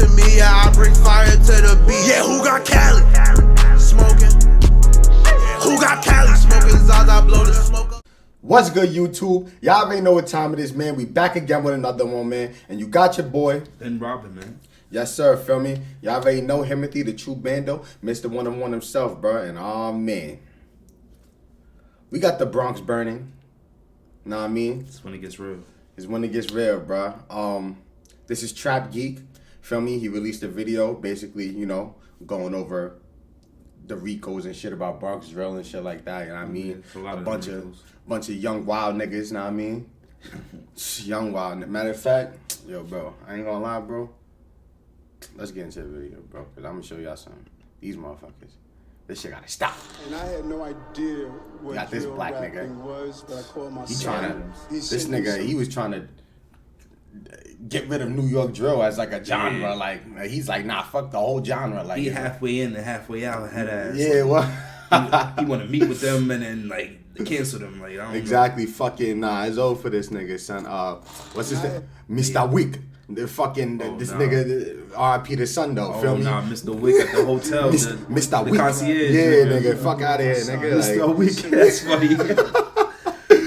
to me, yeah, I bring fire to the beat. Yeah, who got Cali? Smoking. Who got Cali? Smoking Zaza, blow the smoke up. What's good, YouTube? Y'all already know what time it is, man. We back again with another one, man. And you got your boy. Ben Robin, man. Yes, sir. Feel me? Y'all already know Himithy, the true Bando, Mr. One-on-One himself, bro. And oh, man. We got the Bronx burning. Know what I mean? It's when it gets real. It's when it gets real, bro. This is Trap Geek. Feel me? He released a video, basically, you know, going over the RICOs and shit about Bronx drill and shit like that. You know what I mean? Yeah, a bunch of young wild niggas. You know what I mean? Young wild. Matter of fact, yo, bro, I ain't gonna lie, bro. Let's get into the video, bro, because I'm gonna show y'all something. These motherfuckers. This shit gotta stop. And I had no idea what got this drill black rapping nigga. was, but I called my He son. this nigga, he was trying to get rid of New York drill as like a genre. Yeah. Like, he's like, nah, fuck the whole genre. Like, He halfway in and halfway out, head ass. yeah, what? He want to meet with them and then like cancel them. Like, I don't Exactly, fucking nah, it's over for this nigga, son. What's his name? Mr. Wick. The fucking this nigga R.I.P. the son though. know. Feel Oh, me? nah, Mr. Wick at the hotel. Mr. The Wick. concierge. Yeah, man. nigga, fuck out of here, nigga. Mr. Like, Wick. That's funny.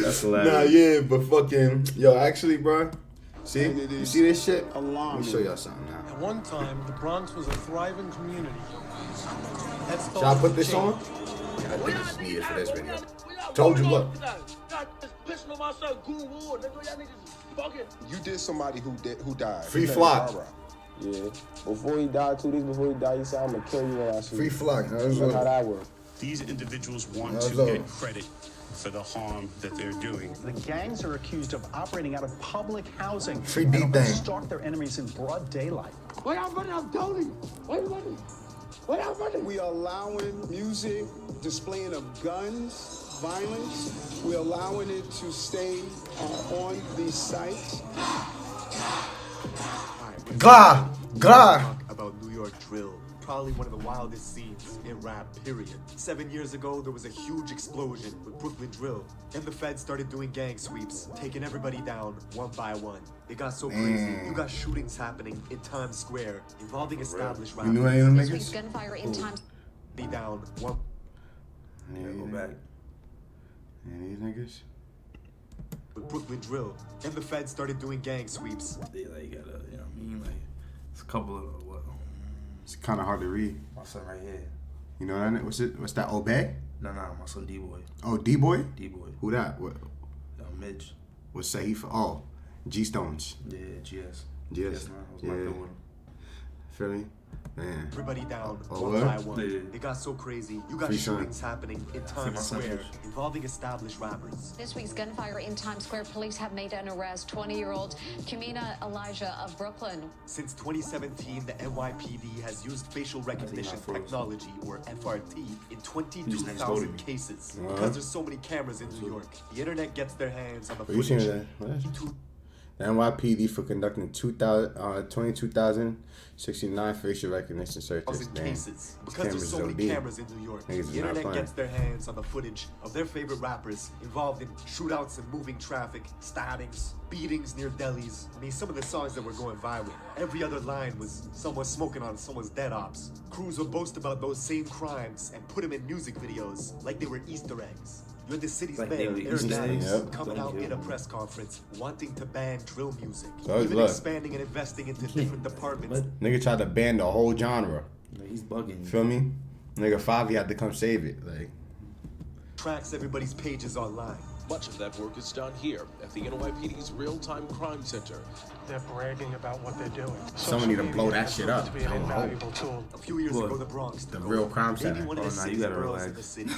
That's hilarious. nah, yeah, but fucking yo, actually, bro. See, you see this shit? Let Alarming. me show y'all something now. At one time, the Bronx was a thriving community. Should I put this on? Yeah, I think it's needed for this video. Told you, look. You did somebody who died. Free Flock. Yeah. Before he died, 2 days before he died, he said, I'm gonna kill you when I see you. Free Flock. Look how that works. These individuals want That's to low. get credit for the harm that they're doing. The gangs are accused of operating out of public housing. Free and beat bang. stalk their enemies in broad daylight. Wait, I'm running, I'm telling you. Wait, I'm running. We are allowing music, displaying of guns, violence. We're allowing it to stay on these sites. Gah, gah. About New York drill, probably one of the wildest scenes in rap, period. 7 years ago, there was a huge explosion with Brooklyn drill, and the feds started doing gang sweeps, taking everybody down one by one. It got so crazy, you got shootings happening in Times Square involving established rappers. You knew any of them This week's niggas? gunfire in Times. Be down one. Yeah, go back. Any of these niggas? With Brooklyn drill, and the feds started doing gang sweeps. They like gotta, you know what I mean? Like, it's a couple of what? It's kind of hard to read. My son right here. You know that? What's that? Obey? No, my son D-boy. Oh, D-boy? D-boy. Who that? What? Midge. What's say he for? Oh, G-Stones. Yeah, GS. GS. Nah, I was locked up with him. Feel me? Man. Everybody down Oh, one what? by one. Yeah. It got so crazy. You got Free son. shootings happening in my Times son Square Mitch. involving established rappers. This week's gunfire in Times Square. Police have made an arrest. 20-year-old Kamina Elijah of Brooklyn. Since 2017, the NYPD has used facial recognition froze. technology, or FRT, in He was next door to 22,000 me. cases. Because there's so many cameras in New York, the internet gets their hands on the You seen footage. that? What? The NYPD for conducting 22,069 facial recognition searches. Damn. Cases. Because cameras there's so is many OD. cameras in New York, Niggas is the not internet playing. gets their hands on the footage of their favorite rappers involved in shootouts and moving traffic, stabbings, beatings near delis. I mean, some of the songs that were going viral. Every other line was someone smoking on someone's dead ops. Crews would boast about those same crimes and put them in music videos like they were Easter eggs. You're the city's Like mayor, they were Eric Easter Adams, eggs? Yep. coming Thank out you. in a press conference wanting to ban drill music, So even look. expanding and investing into different departments. Nigga tried to ban the whole genre. Like, he's bugging. Feel me? Nigga, Favi had to come save it. Like, Tracks everybody's pages online. Much of that work is done here at the NYPD's Real-Time Crime Center. They're bragging about what they're doing. Someone need to blow that Social shit media up. has proven to be an Oh, invaluable tool. A few years What? ago, the Bronx, The real crime maybe center. one of Oh, the nah, you city's gotta girls in relax. the city.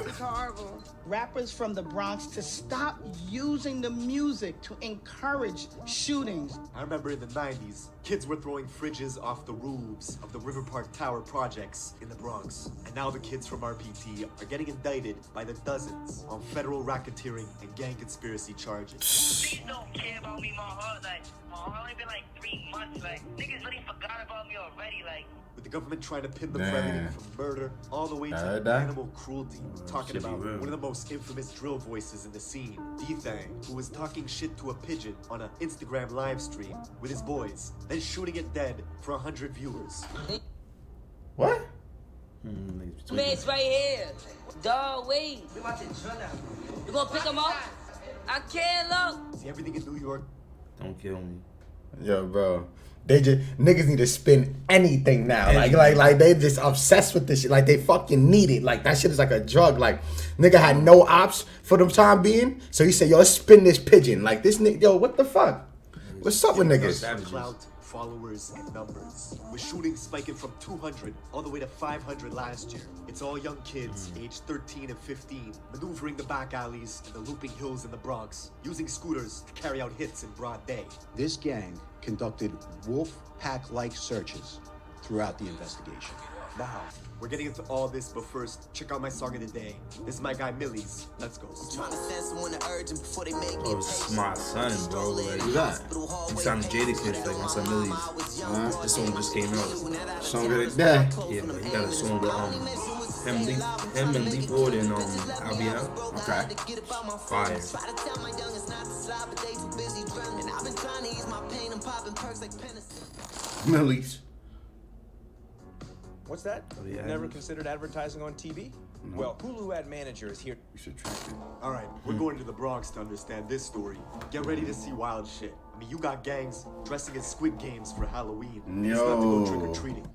It's horrible. Rappers from the Bronx to stop using the music to encourage shootings. I remember in the 90s, kids were throwing fridges off the roofs of the River Park Tower projects in the Bronx. And now the kids from RPT are getting indicted by the dozens on federal racketeering and gang conspiracy charges. Please don't care about me, my heart. Like, my heart only been like 3 months. Like, niggas really forgot about me already. Like, with the government trying to pin them for everything from murder all the way to animal cruelty. Talking about one of the most infamous drill voices in the scene, D-Thang, who was talking shit to a pigeon on an Instagram live stream with his boys, then shooting it dead for 100 viewers. What? Mates right here. Dog, wait. You gonna pick him up? I can't look. See, everything in New York. Don't kill me. Yo, bro. They just niggas need to spin anything now. Like they just obsessed with this shit. Like they fucking need it. Like that shit is like a drug. Like nigga had no ops for the time being. So he said, yo, let's spin this pigeon. Like this nigga, yo, what the fuck? What's up with niggas? Clout, followers, and numbers. With shootings spiking from 200 all the way to 500 last year. It's all young kids, aged 13 and 15, maneuvering the back alleys and the looping hills in the Bronx, using scooters to carry out hits in broad day. This gang conducted wolf pack-like searches throughout the investigation. Now, we're getting into all this, but first, check out my song of the day. This is my guy Millie's. Let's go. Oh, it's my son, bro. Like, Who's that? He sounded Jadakiss, like my son Millie's. This song just came out. Song of the day. Yeah, man, he got a song with him and Lee Ford and I'll Be Out. Okay. Fire. Millie's. What's that? yeah. Never considered advertising on TV? No. Well, Hulu Ad Manager is here. You should track it. All right, we're going to the Bronx to understand this story. Get ready to see wild shit. I mean, you got gangs dressing as Squid Games for Halloween. Yo. It's not to go trick-or-treating.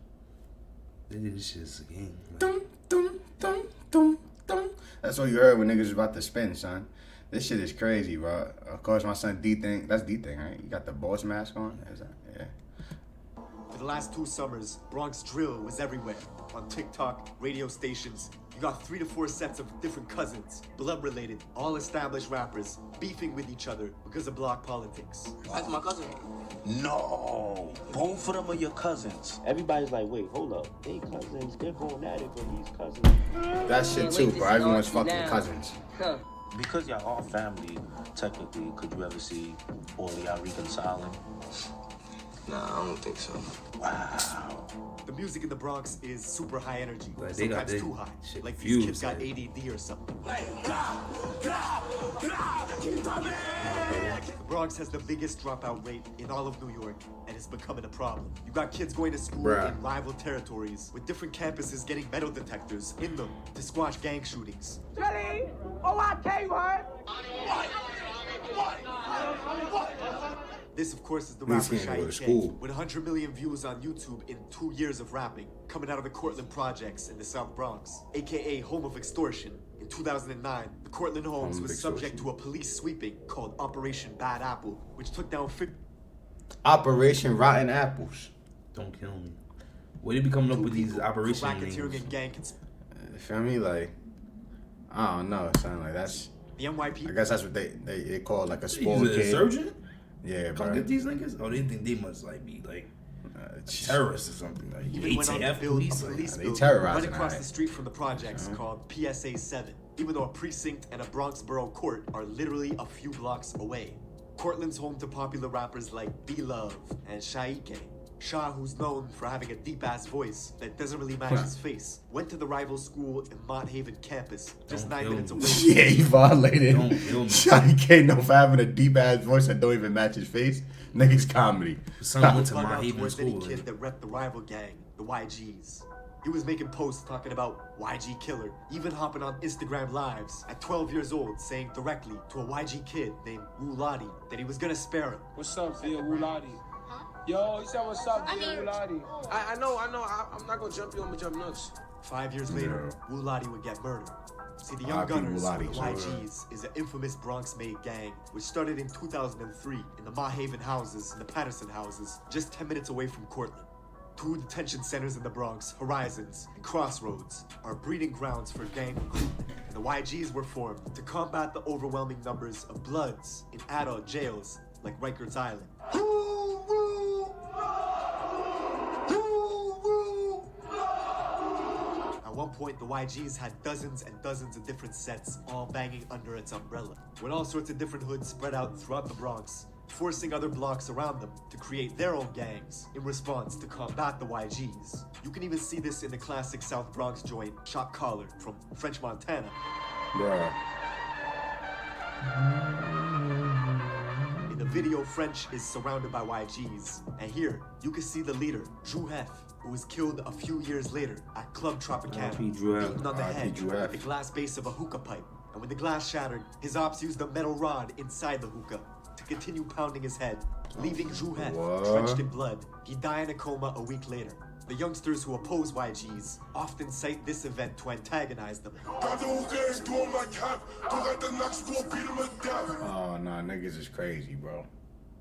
This shit's a game. Dum, dum, dum, dum, dum. That's what you heard when niggas was about to spin, son. This shit is crazy, bro. Of course, my son D-Thing. That's D-Thing, right? You got the boss mask on? Is that? Yeah. For the last 2 summers, Bronx drill was everywhere. On TikTok, radio stations. You got 3 to 4 sets of different cousins, blood-related, all established rappers, beefing with each other because of block politics. That's my cousin. No, both of them are your cousins. Everybody's like, wait, hold up. They cousins, they're going at it for these cousins. That shit too, bro. Everyone's fucking cousins. Because y'all all family, technically, could you ever see all of y'all reconciling? Nah, I don't think so. Wow. The music in the Bronx is super high energy, Like they got sometimes too high. shit Like fused, these kids got like. ADD or something. The Bronx has the biggest dropout rate in all of New York, and it's becoming a problem. You got kids going to school in rival territories, with different campuses getting metal detectors in them to squash gang shootings. Jelly! OIK, what? This, of course, is the These rapper can't go to Shy school. with 100 million views on YouTube in 2 years of rapping, coming out of the Cortlandt projects in the South Bronx, aka home of extortion. In 2009, the Cortlandt homes was subject to a police sweeping called Operation Bad Apple, which took down 50. Operation Rotten Apples. Don't kill me. Where they be coming up with these operation racketeering names? and gang You feel me? Like, I don't know, son. Like that's. The NYPD. I guess that's what they call like a He's spoiled a kid. surgeon? Yeah, Come bro. get these niggas? Oh, they think they must like be like terrorists or something. Like Even went on to ATF build a police. police they building terrorizing right across our the street from the projects called PSA 7, even though a precinct and a Bronx borough court are literally a few blocks away. Cortland's home to popular rappers like B-Love and Shaike. Shah, who's known for having a deep-ass voice that doesn't really match his face, went to the rival school in Mott Haven campus, just 9 minutes away. Yeah, he violated. Don't kill me. Johnny K known for having a deep ass voice that don't even match his face. Nigga's comedy. Son went to Bug my out Haven towards any school. kid that repped the rival gang, the YGs. He was making posts talking about YG killer, even hopping on Instagram lives at 12 years old, saying directly to a YG kid named Wuladi that he was gonna spare him. What's up, Via Wuladi? Yo, he said what's up, Via Wuladi? I know. I'm not gonna jump you, I'm gonna jump nuts. 5 years later, Wuladi would get murdered. See, the Young R.I.P. Gunners, or the Wuladi. YGs, is an infamous Bronx-made gang, which started in 2003 in the Mott Haven houses and the Patterson houses, just 10 minutes away from Cortlandt. 2 detention centers in the Bronx, Horizons and Crossroads, are breeding grounds for gang recruitment, and the YGs were formed to combat the overwhelming numbers of Bloods in adult jails like Rikers Island. At one point, the YGs had dozens and dozens of different sets, all banging under its umbrella. With all sorts of different hoods spread out throughout the Bronx, forcing other blocks around them to create their own gangs in response to combat the YGs. You can even see this in the classic South Bronx joint, Shot Caller from French Montana. Bruh. In the video, French is surrounded by YGs, and here you can see the leader, Drew Hef, who was killed a few years later at Club Tropicana, beaten on the head with the glass base of a hookah pipe. And when the glass shattered, his ops used a metal rod inside the hookah to continue pounding his head, leaving Drew Hef drenched in blood. He died in a coma a week later. The youngsters who oppose YGs often cite this event to antagonize them. Oh, nah, niggas is crazy, bro.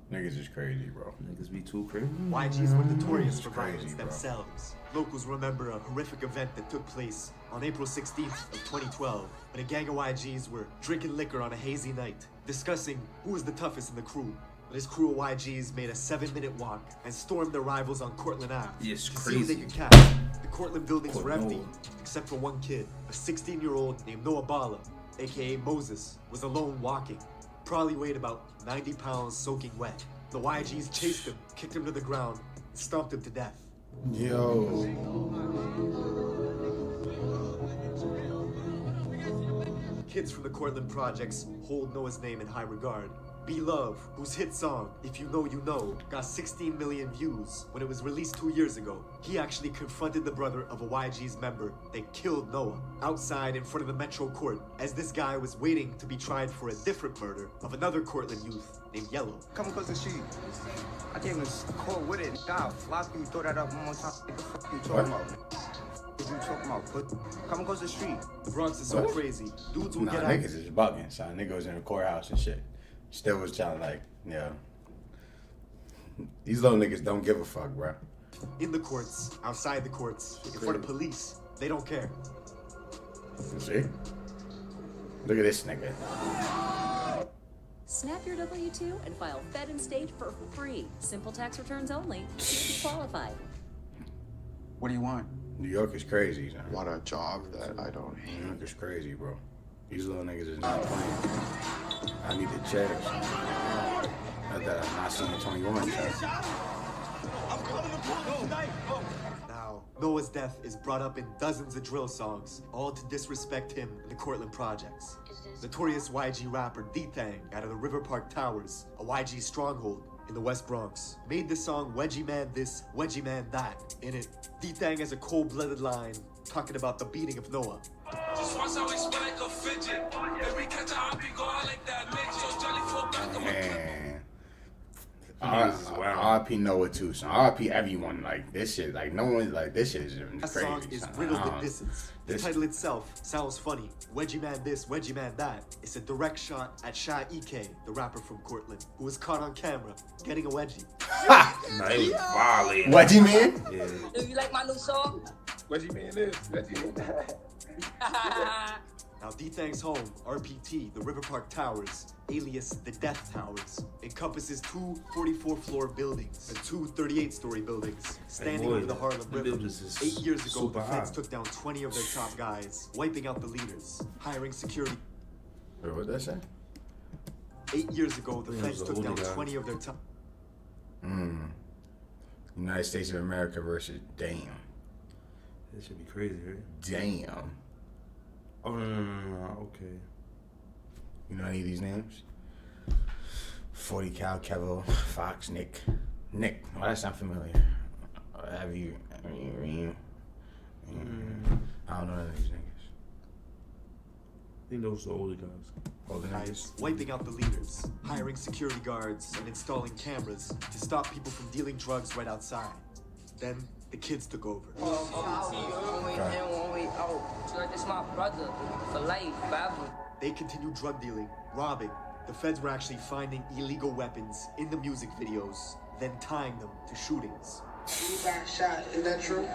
Niggas is crazy, bro. Niggas be too crazy. YGs were notorious for violence themselves. Locals remember a horrific event that took place on April 16th of 2012, when a gang of YGs were drinking liquor on a hazy night, discussing who was the toughest in the crew. But his crew of YGs made a 7-minute walk and stormed their rivals on Cortlandt Ave Yes, to crazy. see if they could catch. The Cortlandt buildings were empty, except for one kid, a 16-year-old named Noah Bala, aka Moses, was alone walking. Probably weighed about 90 pounds soaking wet. The YGs chased him, kicked him to the ground, and stomped him to death. Yo. Kids from the Cortlandt projects hold Noah's name in high regard. Be Love, whose hit song, If You Know You Know, got 16 million views when it was released 2 years ago. He actually confronted the brother of a YG's member that killed Noah outside in front of the Metro Court, as this guy was waiting to be tried for a different murder of another Cortlandt youth named Yellow. Come across the street. I came to court with it. God, Flosky, you throw that up one more time. What the fuck you talking about? What you talking about? Come across the street. The Bronx is so crazy. Dudes will get out. Niggas is bugging, son. Niggas was in the courthouse and shit. Still was trying to these little niggas don't give a fuck, bro. In the courts, outside the courts, in front of police, they don't care. See? Look at this nigga. Snap your W-2 and file Fed and State for free. Simple tax returns only. You qualify. What do you want? New York is crazy, son. Want a job that I don't hate. New York is crazy, bro. These little niggas is not playing. I need the checks. Not that I'm not seeing 21 checks. Now, Noah's death is brought up in dozens of drill songs, all to disrespect him and the Cortlandt projects. Notorious YG rapper D-Thang out of the River Park Towers, a YG stronghold in the West Bronx, made the song Wedgie Man This, Wedgie Man That. In it, D-Thang has a cold-blooded line talking about the beating of Noah. Just once I always feel like a fidget. Every catch I be going like that midget. So Johnny fall back on Man. RIP Noah too, son. RIP everyone. Like this shit, like no one, like this shit is crazy. That song is riddled with disses. The title itself sounds funny. Wedgie Man This, Wedgie Man That. It's a direct shot at Shy EK, the rapper from Cortlandt, who was caught on camera getting a wedgie. Wedgie Man? Yeah. Do you like my new song? Wedgie Man this, Wedgie Man that. Now, D-Thang's home, RPT, the River Park Towers, alias the Death Towers, encompasses two 44-floor buildings and two 38-story buildings standing over the Harlem River. 8 years ago, the feds took down 20 of their top guys, wiping out the leaders, hiring security. Wait, what'd that say? 8 years ago, the feds took down 20 of their top. United States of America versus damn. This should be crazy, right? Damn. Oh, no, okay. You know any of these names? 40 Cal, Kevo, Fox, Nick. Nick, why that sound familiar? I don't know none of these niggas. I think those are the older guys. Older niggas? Wiping out the leaders, hiring security guards, and installing cameras to stop people from dealing drugs right outside. Then, the kids took over. This my brother for life, forever. They continued drug dealing, robbing. The feds were actually finding illegal weapons in the music videos, then tying them to shootings. You got shot, is that true?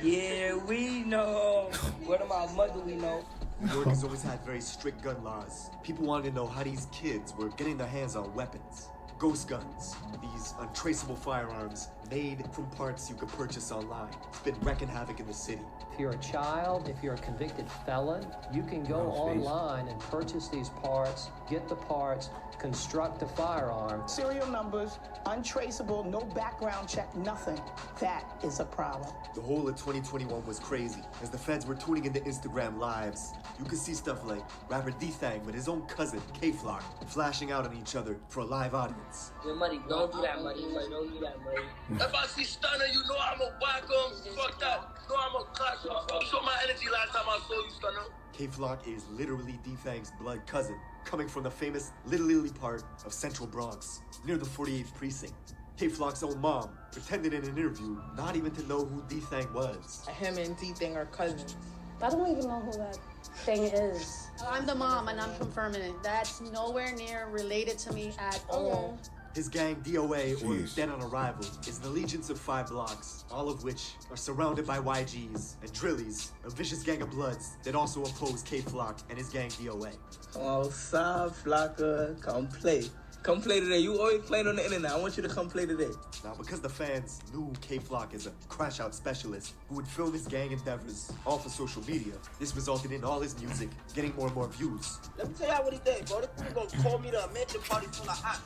Yeah, we know. What about mother we know? New York has always had very strict gun laws. People wanted to know how these kids were getting their hands on weapons. Ghost guns, these untraceable firearms made from parts you could purchase online. It's been wreaking havoc in the city. If you're a child, if you're a convicted felon, you can go online and purchase these parts, get the parts, construct a firearm. Serial numbers, untraceable, no background check, nothing. That is a problem. The whole of 2021 was crazy. As the feds were tuning into Instagram lives, you could see stuff like rapper D-Thang with his own cousin, K-Flock, flashing out on each other for a live audience. Your money, don't do that money. Don't do that money. If I see Stunner, you know I'm a whack him. Fuck that. You know I'm a clash him. You saw my energy last time I saw you, Stunner. K-Flock is literally D-Thang's blood cousin, coming from the famous Little Italy part of Central Bronx, near the 48th precinct. K-Flock's own mom pretended in an interview not even to know who D-Thang was. Him and D-Thang are cousins. I don't even know who that thing is. I'm the mom and I'm confirming it. That's nowhere near related to me at all. His gang, DOA, or Dead on Arrival, is an allegiance of 5 blocks, all of which are surrounded by YGs and Drillies, a vicious gang of bloods that also oppose K-Flock and his gang, DOA. Oh, Sa Flocka, come play. Come play today. You always playing on the internet. I want you to come play today. Now, because the fans knew K-Flock is a crash-out specialist who would film his gang endeavors all for social media, this resulted in all his music getting more and more views. Let me tell y'all what he did, bro. This nigga gonna call me to a mansion party full of hot.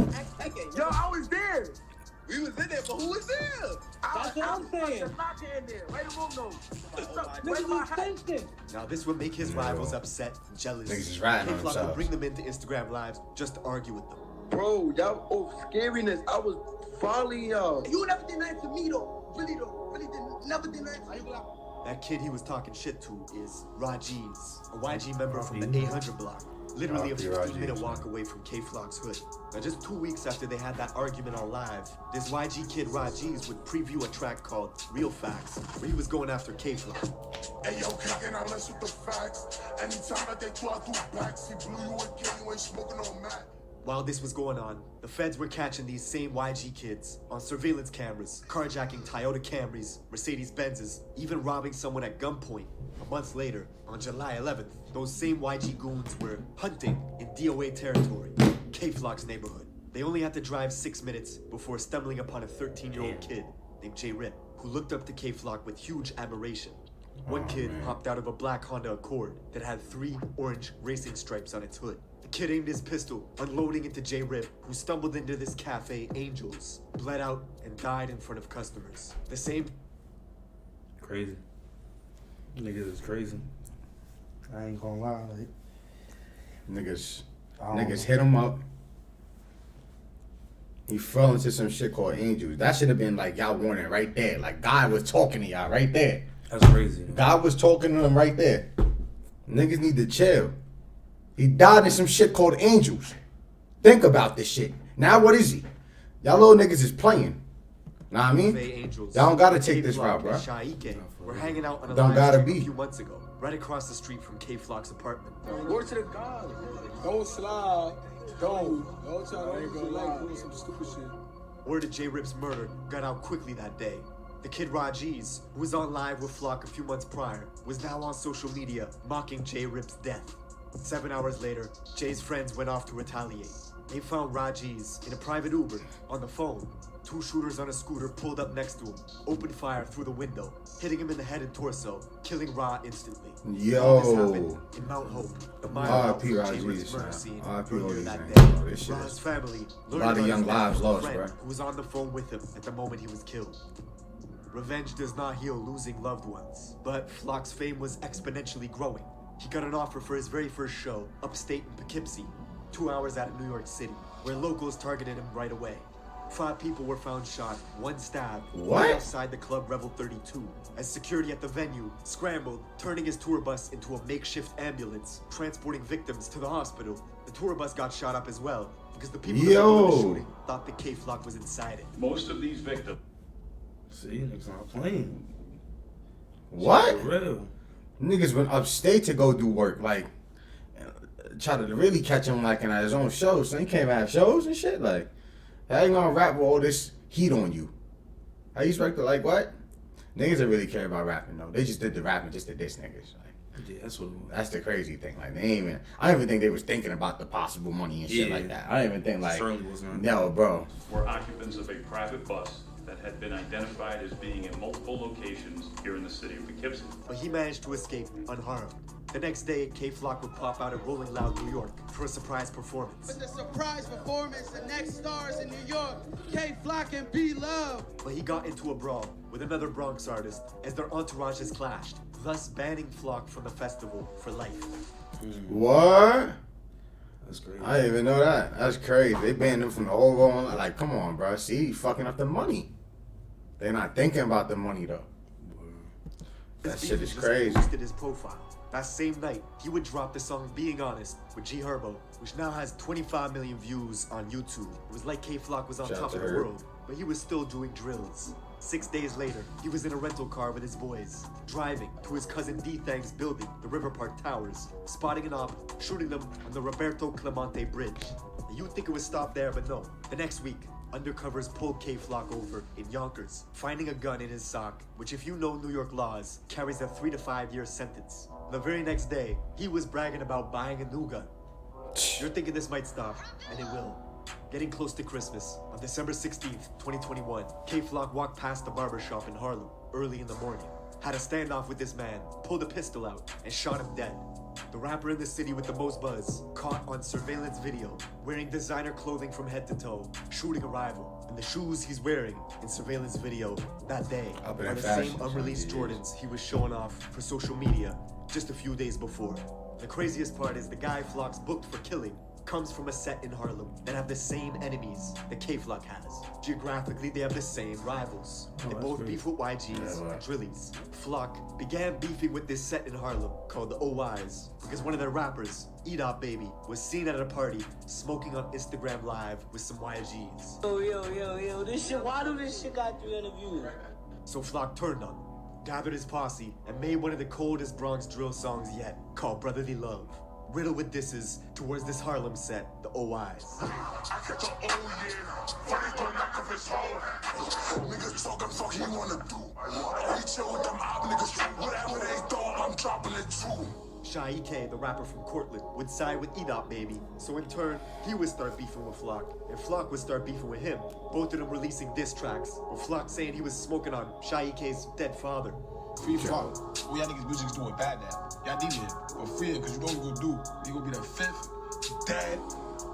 Yo, I was there. We was in there, but who was there? That's what I'm saying. Not in there. Wait a moment. Now, this would make his rivals upset, jealous. Niggas is riding on K-Flock would themselves. bring them into Instagram lives just to argue with them. Bro, y'all, scariness. I was following y'all. You never did nothing to me, though. Really, though. Really never did nothing to me. That kid he was talking shit to is Rajiz, a YG member from the 800 block. Literally a 15-minute walk away from K-Flock's hood. Now, just 2 weeks after they had that argument on live, this YG kid Rajiz would preview a track called Real Facts, where he was going after K-Flock. Hey, yo, can I mess with the facts? Anytime that they throw out through backs, he blew you again, you ain't smoking on Matt. While this was going on, the feds were catching these same YG kids on surveillance cameras, carjacking Toyota Camrys, Mercedes Benzes, even robbing someone at gunpoint. A month later, on July 11th, those same YG goons were hunting in DOA territory, K-Flock's neighborhood. They only had to drive 6 minutes before stumbling upon a 13-year-old kid named J-Rip, who looked up to K-Flock with huge admiration. One kid hopped out of a black Honda Accord that had 3 orange racing stripes on its hood. The kid aimed his pistol, unloading into J-Rip, who stumbled into this cafe, Angels, bled out, and died in front of customers. The same... Crazy. Niggas is crazy. I ain't gonna lie. Niggas hit him up. He fell into some shit called Angels. That should have been like y'all warning right there. Like God was talking to y'all right there. That's crazy. God was talking to them right there. Niggas need to chill. He died in some shit called Angels. Think about this shit. Now what is he? Y'all little niggas is playing. Know what I mean? Y'all don't gotta take this route, bro. We're hanging out on a Don't live gotta stream be. a few months ago, right across the street from K-Flock's apartment. Word to the God. Don't slide. Don't try to do like doing some stupid shit. Word of J-Rip's murder got out quickly that day. The kid Rajiz, who was on live with Flock a few months prior, was now on social media mocking J-Rip's death. 7 hours later, Jay's friends went off to retaliate. They found Rajiz in a private Uber on the phone. 2 shooters on a scooter pulled up next to him, opened fire through the window, hitting him in the head and torso, killing Ra instantly. All this happened in Mount Hope, the mile out from J-Rip's murder scene earlier that day. Ra's family learned about his death from a friend who was on the phone with him at the moment he was killed. Revenge does not heal losing loved ones, but Flock's fame was exponentially growing. He got an offer for his very first show, upstate in Poughkeepsie, 2 hours out of New York City, where locals targeted him right away. 5 people were found shot, 1 stabbed, right outside the club Revel 32, as security at the venue scrambled, turning his tour bus into a makeshift ambulance, transporting victims to the hospital. The tour bus got shot up as well, because the people that were the shooting thought the K-Flock was inside it. Most of these victims... See, niggas not playing. What? For real. Niggas went upstate to go do work, like try to really catch him like in his own shows. So he can't even have shows and shit. Like, how you gonna rap with all this heat on you? How you expect to like what? Niggas don't really care about rapping though. They just did the rapping just to diss niggas. Like, yeah, that's what it was. That's the crazy thing. Like they ain't even. I don't even think they was thinking about the possible money and shit like that. I don't even think like. Certainly was not. No, bro. Were occupants of a private bus that had been identified as being in multiple locations here in the city of Poughkeepsie. But he managed to escape unharmed. The next day, K-Flock would pop out at Rolling Loud, New York for a surprise performance. With the surprise performance, the next stars in New York, K-Flock and B-Love. But he got into a brawl with another Bronx artist as their entourages clashed, thus banning Flock from the festival for life. What? That's crazy. I didn't even know that. That's crazy. They banned him from the whole world. Like, come on, bro. See, you fucking up the money. They're not thinking about the money, though. That shit is crazy. Boosted his profile. That same night, he would drop the song Being Honest with G Herbo, which now has 25 million views on YouTube. It was like K-Flock was on Shout top out of to the her. world, but he was still doing drills. 6 days later, he was in a rental car with his boys, driving to his cousin D-Thang's building, the River Park Towers, spotting an op, shooting them on the Roberto Clemente Bridge. And you'd think it would stop there, but no. The next week, undercovers pulled K-Flock over in Yonkers, finding a gun in his sock, which if you know New York laws, carries a 3 to 5 year sentence. The very next day, he was bragging about buying a new gun. You're thinking this might stop, and it will. Getting close to Christmas, on December 16th, 2021, K-Flock walked past the barbershop in Harlem early in the morning, had a standoff with this man, pulled a pistol out, and shot him dead. The rapper in the city with the most buzz, caught on surveillance video, wearing designer clothing from head to toe, shooting a rival. And the shoes he's wearing in surveillance video that day Up in are the fashion, same unreleased son, Jordans he was showing off for social media just a few days before. The craziest part is the guy Flock's booked for killing comes from a set in Harlem that have the same enemies that K-Flock has. Geographically, they have the same rivals. They both beef with YGs and Drillies. Flock began beefing with this set in Harlem called the OYs because one of their rappers, Edop Baby, was seen at a party smoking on Instagram Live with some YGs. Yo, this shit, why do this shit got 300 views? So Flock turned on them, gathered his posse, and made one of the coldest Bronx drill songs yet, called Brotherly Love. Riddled with disses towards this Harlem set, the OIs. Niggas talking, fuck he wanna do. We chill with them op niggas, whatever they thought, I'm dropping it too. Shy K, the rapper from Cortland, would side with Edop Baby, so in turn, he would start beefing with Flock, and Flock would start beefing with him, both of them releasing diss tracks, with Flock saying he was smoking on Shy K's dead father. Free Flock. All y'all niggas music's doing bad now. Y'all need it for free, because you know what we're gonna do. You gonna be the 5th dead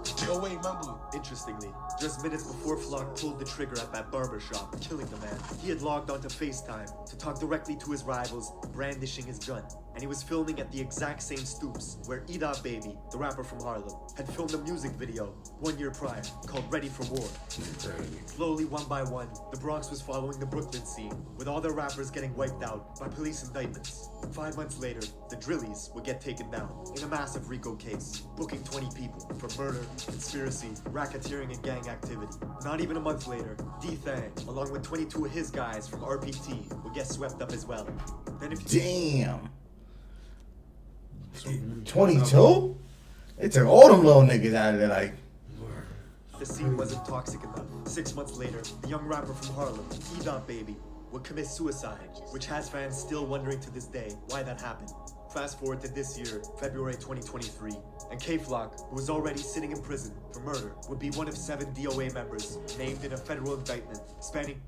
DOA member. Interestingly, just minutes before Flock pulled the trigger at that barbershop, killing the man, he had logged onto FaceTime to talk directly to his rivals, brandishing his gun. And he was filming at the exact same stoops where Edop Baby, the rapper from Harlem, had filmed a music video 1 year prior called Ready for War. Slowly, one by one, the Bronx was following the Brooklyn scene, with all their rappers getting wiped out by police indictments. 5 months later, the Drillies would get taken down in a massive RICO case, booking 20 people for murder, conspiracy, racketeering, and gang activity. Not even a month later, D-Thang, along with 22 of his guys from RPT, would get swept up as well. Then if you Damn. 22? They took all them little niggas out of there, like. the scene wasn't toxic enough. 6 months later, the young rapper from Harlem, Edop Baby, would commit suicide, which has fans still wondering to this day why that happened. Fast forward to this year, February 2023, and K-Flock, who was already sitting in prison for murder, would be one of 7 DOA members named in a federal indictment spanning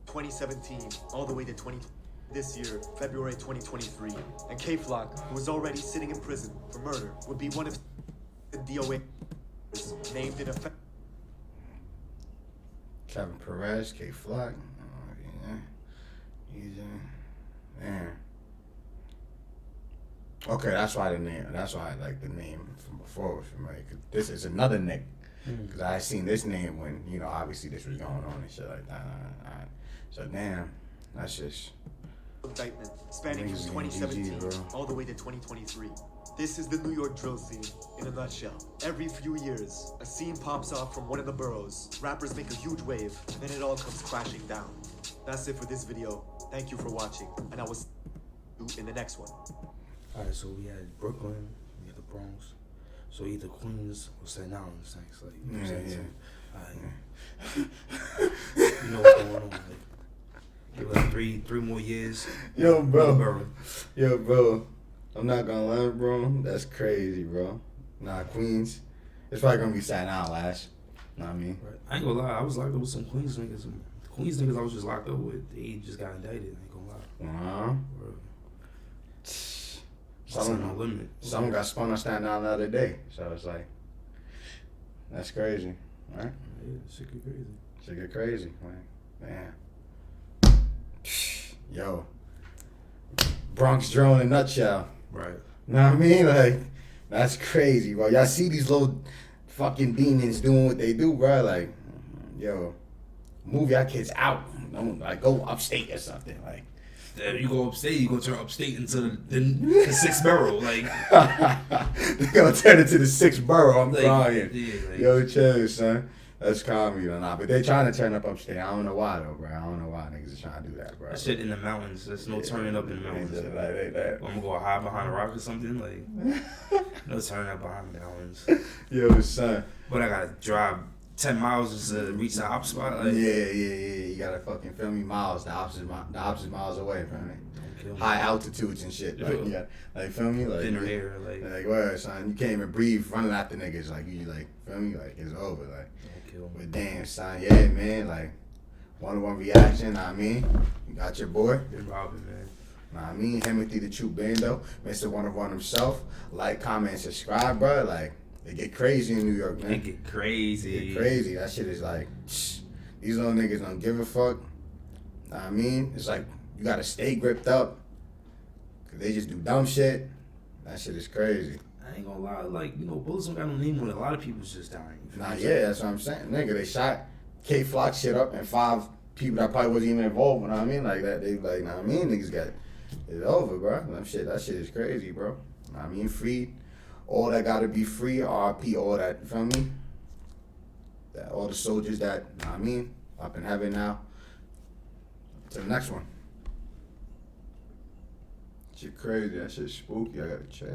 2017 all the way to this year, February 2023, and K-Flock, who was already sitting in prison for murder, would be one of the DOA named in a Kevin Perez, K-Flock. Oh, yeah. He's man. Okay, that's why I like the name from before was familiar. Cause this is another Nick. Because I seen this name when, obviously this was going on and shit like that. So damn, that's just indictment spanning from 2017 all the way to 2023. This is the New York drill scene in a nutshell. Every few years, a scene pops off from one of the boroughs. Rappers make a huge wave, and then it all comes crashing down. That's it for this video. Thank you for watching, and I will see you in the next one. Alright, so we had Brooklyn, we had the Bronx. So either Queens or Staten Island, thanks. Like, you know what I'm saying? Alright. You know what's going on. Like, give us three more years. Yo, bro. I'm not gonna lie, bro. That's crazy, bro. Nah, Queens. It's probably gonna be Staten Island last. Know what I mean? Right. I ain't gonna lie. I was locked up with some Queens niggas. Queens niggas I was just locked up with, they just got indicted. I ain't gonna lie. Someone got spun on Staten Island the other day. So it's like, that's crazy, right? Yeah, shit get crazy. Shit get crazy, man. Yo, Bronx drone in a nutshell. Right. Know what I mean? Like, that's crazy, bro. Y'all see these little fucking demons doing what they do, bro? Like, yo, move y'all kids out. Don't, like, go upstate or something. Like, if you go upstate, you go turn upstate into the sixth borough. Like, they're gonna turn it to the sixth borough. I'm crying. Yeah, like, yo, chill, son. That's comedy or not. But they trying to turn up upstate. I don't know why, though, bro. I don't know why niggas are trying to do that, bro. That shit in the mountains. There's no turning up in the mountains. Like that. I'm gonna go hide behind a rock or something. Like, no turning up behind the mountains. Yo, son. But I gotta drive 10 miles just to reach the op spot. Like, Yeah. You gotta fucking feel me miles. The opposite miles away from me. High altitudes and shit. Like, you got, like, feel me? Like, thinner air. Like, word, son. You can't even breathe running after niggas. Like, you, like, feel me? Like, it's over. Like, but damn, son. Yeah, man. Like, 1-on-1 reaction. Know what I mean? You got your boy. Been robbing, man. Know what I mean? Himithy the True Bando. Mr. 1-on-1 himself. Like, comment, subscribe, bro. Like, it get crazy in New York, man. It get crazy. It get crazy. That shit is like, these little niggas don't give a fuck. Know what I mean? It's like, you gotta stay gripped up. Cause they just do dumb shit. That shit is crazy. I ain't gonna lie, like, you know, bullets don't got no name on it. A lot of people's just dying. Nah, yeah, that's what I'm saying. Nigga, they shot K Flock shit up and 5 people that probably wasn't even involved, you know what I mean? Like that, they like, know what I mean? Niggas got, it's over, bro. That shit is crazy, bro. Know what I mean? Free, all that gotta be free, RP, all that, you feel me? That, all the soldiers that, know what I mean? Up in heaven now. To the next one. Shit crazy, that shit spooky, I gotta check.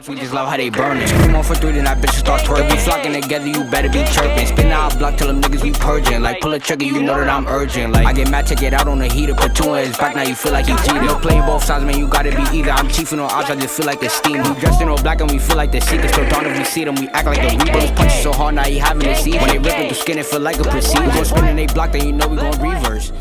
We just love how they burnin'. Scream on for 3, then that bitch start twerking. We flocking together, you better be chirping. Spin out block, tell them niggas we purging. Like, pull a trigger, you know that I'm urgent. Like, I get mad, check it out on the heater. Put 2 in his back, now you feel like you cheated. No play both sides, man, you gotta be either. I'm chiefing on ops, I just feel like the steam. We dressed in all black and we feel like the seekers. Still down if we see them, we act like the reapers. Punches so hard, now he having to see. When they rip up the skin, it feel like a procedure. We gon' spin in they block, then you know we gon' reverse.